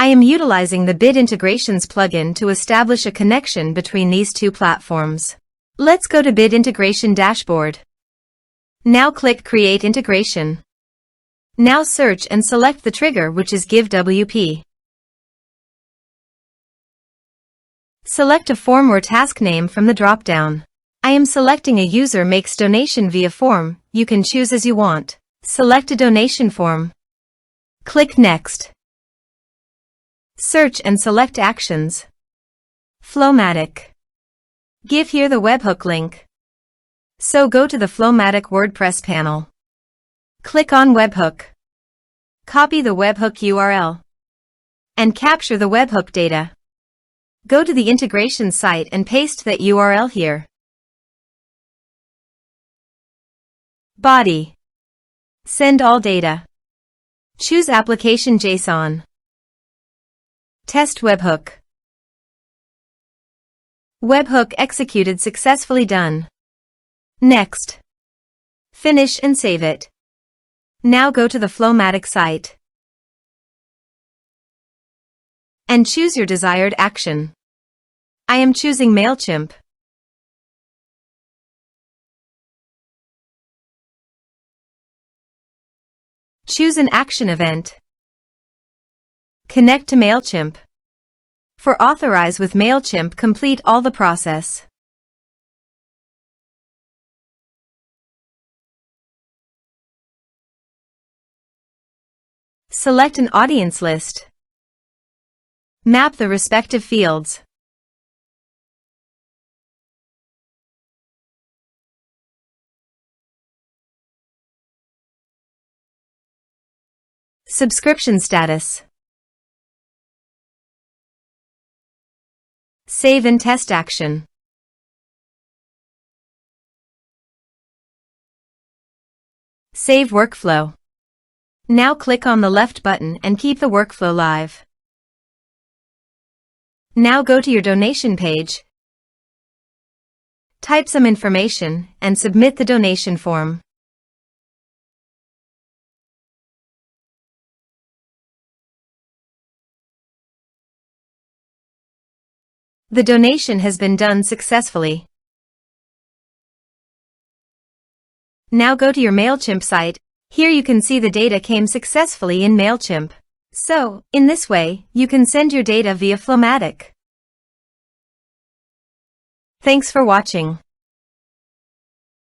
I am utilizing the Bit Integrations plugin to establish a connection between these two platforms. Let's go to Bit Integration Dashboard. Now click Create Integration. Now search and select the trigger, which is GiveWP. Select a form or task name from the drop-down. I am selecting a user makes donation via form. You can choose as you want. Select a donation form. Click Next. Search and select Actions. FlowMattic. Give here the webhook link. So go to the FlowMattic WordPress panel. Click on Webhook. Copy the webhook URL. And capture the webhook data. Go to the integration site and paste that URL here. Body. Send all data. Choose Application JSON. Test webhook. Webhook executed successfully. Done. Next. Finish and save it. Now go to the FlowMattic site and choose your desired action. I am choosing MailChimp. Choose an action event. Connect to MailChimp. For Authorize with MailChimp, complete all the process. Select an audience list. Map the respective fields. Subscription status. Save and test action. Save workflow. Now click on the left button and keep the workflow live. Now go to your donation page. Type some information and submit the donation form. The donation has been done successfully. Now go to your MailChimp site. Here you can see the data came successfully in MailChimp. So, in this way, you can send your data via FlowMattic. Thanks for watching.